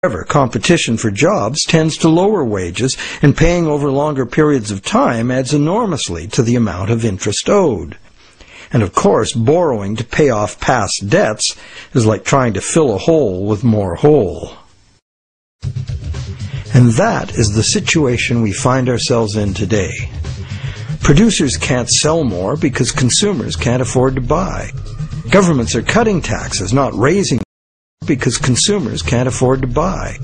However, competition for jobs tends to lower wages, and paying over longer periods of time adds enormously to the amount of interest owed. And of course, borrowing to pay off past debts is like trying to fill a hole with more hole. And that is the situation we find ourselves in today. Producers can't sell more because consumers can't afford to buy. Governments are cutting taxes, not raising them, because consumers can't afford to buy.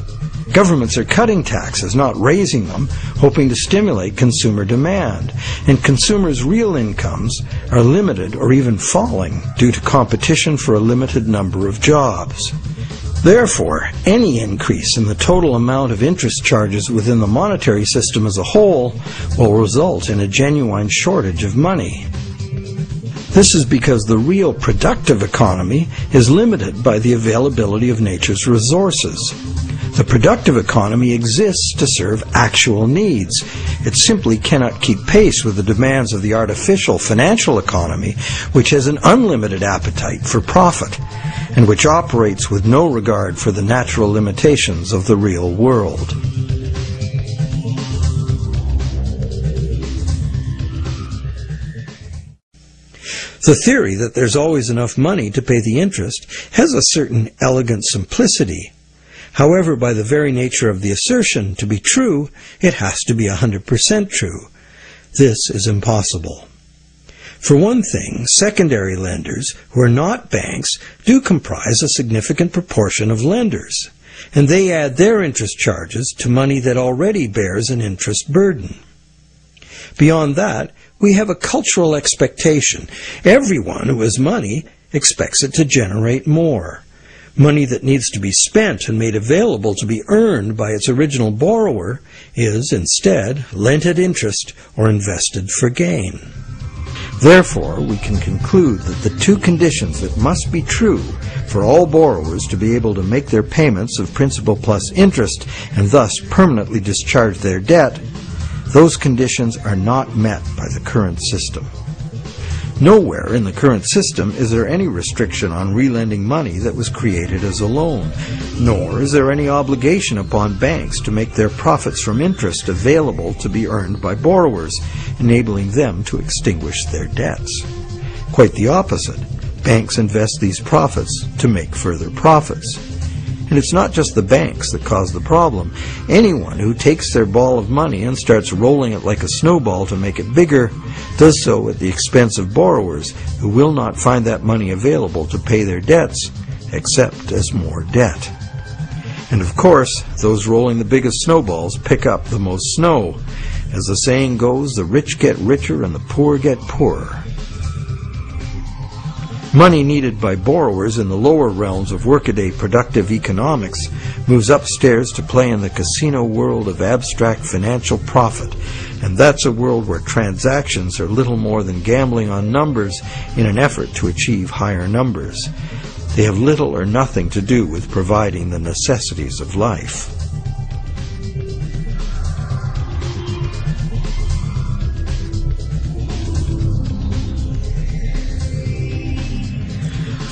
Governments are cutting taxes, not raising them, hoping to stimulate consumer demand. And consumers' real incomes are limited or even falling due to competition for a limited number of jobs. Therefore, any increase in the total amount of interest charges within the monetary system as a whole will result in a genuine shortage of money. This is because the real productive economy is limited by the availability of nature's resources. The productive economy exists to serve actual needs. It simply cannot keep pace with the demands of the artificial financial economy, which has an unlimited appetite for profit, and which operates with no regard for the natural limitations of the real world. The theory that there's always enough money to pay the interest has a certain elegant simplicity. However, by the very nature of the assertion to be true, it has to be 100% true. This is impossible. For one thing, secondary lenders, who are not banks, do comprise a significant proportion of lenders, and they add their interest charges to money that already bears an interest burden. Beyond that, we have a cultural expectation. Everyone who has money expects it to generate more. Money that needs to be spent and made available to be earned by its original borrower is, instead, lent at interest or invested for gain. Therefore, we can conclude that the two conditions that must be true for all borrowers to be able to make their payments of principal plus interest and thus permanently discharge their debt, those conditions are not met by the current system. Nowhere in the current system is there any restriction on relending money that was created as a loan, nor is there any obligation upon banks to make their profits from interest available to be earned by borrowers, enabling them to extinguish their debts. Quite the opposite. Banks invest these profits to make further profits. And it's not just the banks that cause the problem. Anyone who takes their ball of money and starts rolling it like a snowball to make it bigger does so at the expense of borrowers who will not find that money available to pay their debts, except as more debt. And of course, those rolling the biggest snowballs pick up the most snow. As the saying goes, the rich get richer and the poor get poorer. Money needed by borrowers in the lower realms of workaday productive economics moves upstairs to play in the casino world of abstract financial profit, and that's a world where transactions are little more than gambling on numbers in an effort to achieve higher numbers. They have little or nothing to do with providing the necessities of life.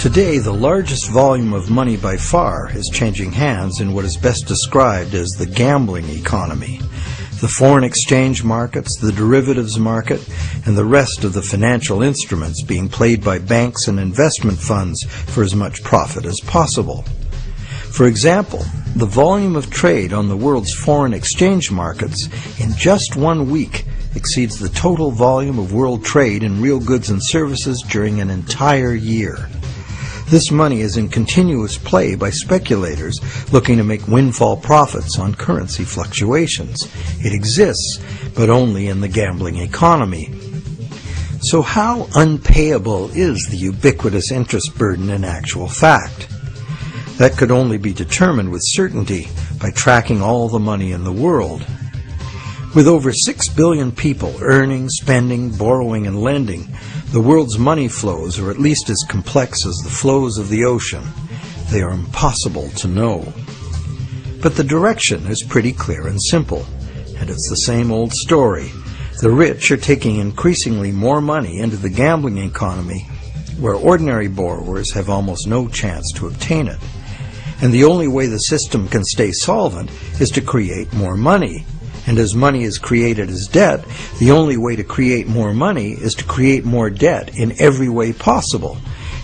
Today, the largest volume of money by far is changing hands in what is best described as the gambling economy. The foreign exchange markets, the derivatives market, and the rest of the financial instruments being played by banks and investment funds for as much profit as possible. For example, the volume of trade on the world's foreign exchange markets in just 1 week exceeds the total volume of world trade in real goods and services during an entire year. This money is in continuous play by speculators looking to make windfall profits on currency fluctuations. It exists, but only in the gambling economy. So how unpayable is the ubiquitous interest burden in actual fact? That could only be determined with certainty by tracking all the money in the world. With over 6 billion people earning, spending, borrowing, and lending, the world's money flows are at least as complex as the flows of the ocean. They are impossible to know. But the direction is pretty clear and simple, and it's the same old story. The rich are taking increasingly more money into the gambling economy, where ordinary borrowers have almost no chance to obtain it. And the only way the system can stay solvent is to create more money. And as money is created as debt, the only way to create more money is to create more debt in every way possible,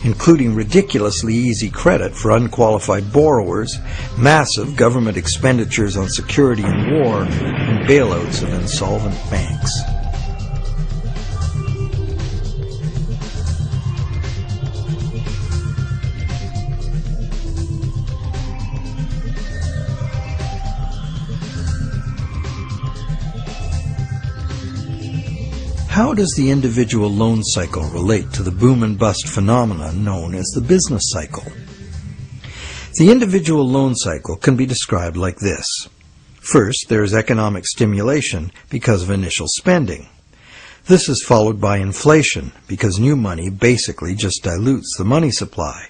including ridiculously easy credit for unqualified borrowers, massive government expenditures on security and war, and bailouts of insolvent banks. How does the individual loan cycle relate to the boom and bust phenomenon known as the business cycle? The individual loan cycle can be described like this. First, there is economic stimulation because of initial spending. This is followed by inflation because new money basically just dilutes the money supply.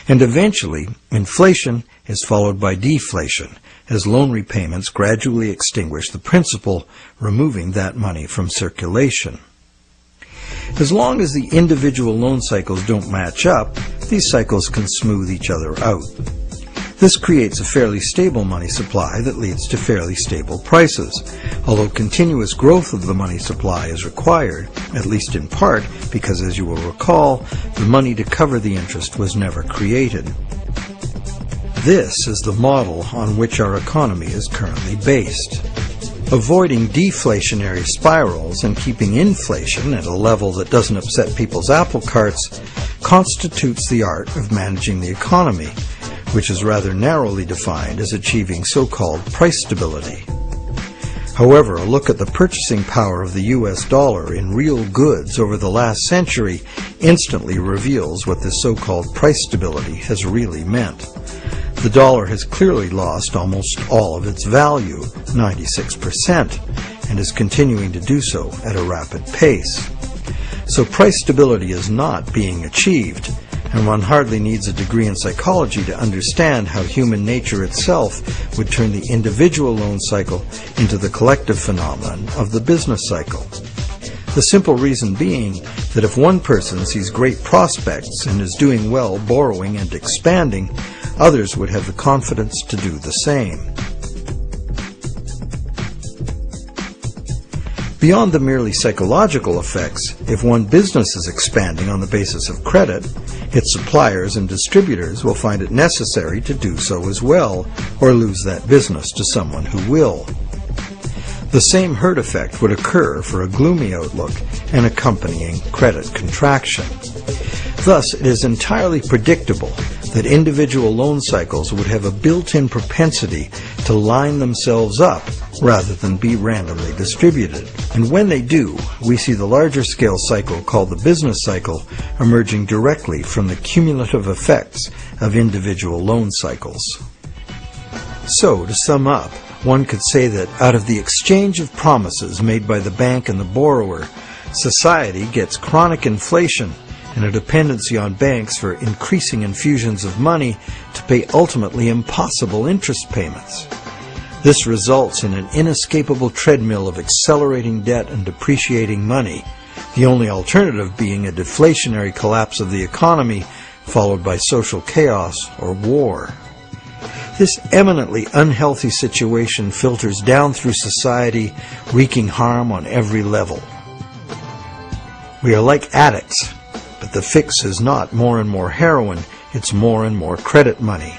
And eventually, inflation is followed by deflation as loan repayments gradually extinguish the principal, removing that money from circulation. As long as the individual loan cycles don't match up, these cycles can smooth each other out. This creates a fairly stable money supply that leads to fairly stable prices, although continuous growth of the money supply is required, at least in part because, as you will recall, the money to cover the interest was never created. This is the model on which our economy is currently based. Avoiding deflationary spirals and keeping inflation at a level that doesn't upset people's apple carts constitutes the art of managing the economy, which is rather narrowly defined as achieving so-called price stability. However, a look at the purchasing power of the US dollar in real goods over the last century instantly reveals what this so-called price stability has really meant. The dollar has clearly lost almost all of its value, 96%, and is continuing to do so at a rapid pace. So price stability is not being achieved, and one hardly needs a degree in psychology to understand how human nature itself would turn the individual loan cycle into the collective phenomenon of the business cycle. The simple reason being that if one person sees great prospects and is doing well borrowing and expanding, others would have the confidence to do the same. Beyond the merely psychological effects, if one business is expanding on the basis of credit, its suppliers and distributors will find it necessary to do so as well, or lose that business to someone who will. The same herd effect would occur for a gloomy outlook and accompanying credit contraction. Thus, it is entirely predictable that individual loan cycles would have a built-in propensity to line themselves up rather than be randomly distributed. And when they do, we see the larger scale cycle called the business cycle emerging directly from the cumulative effects of individual loan cycles. So, to sum up, one could say that out of the exchange of promises made by the bank and the borrower, society gets chronic inflation and a dependency on banks for increasing infusions of money to pay ultimately impossible interest payments. This results in an inescapable treadmill of accelerating debt and depreciating money, the only alternative being a deflationary collapse of the economy followed by social chaos or war. This eminently unhealthy situation filters down through society, wreaking harm on every level. We are like addicts, but the fix is not more and more heroin, it's more and more credit money.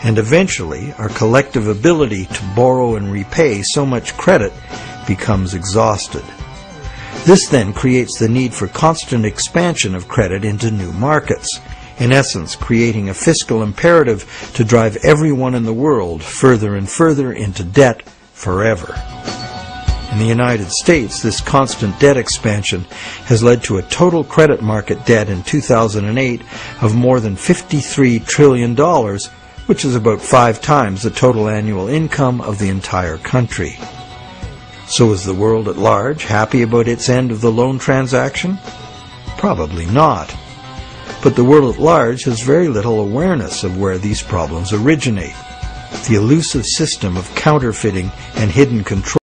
And eventually, our collective ability to borrow and repay so much credit becomes exhausted. This then creates the need for constant expansion of credit into new markets, in essence creating a fiscal imperative to drive everyone in the world further and further into debt forever. In the United States, this constant debt expansion has led to a total credit market debt in 2008 of more than $53 trillion, which is about 5 times the total annual income of the entire country. So is the world at large happy about its end of the loan transaction? Probably not. But the world at large has very little awareness of where these problems originate. The elusive system of counterfeiting and hidden control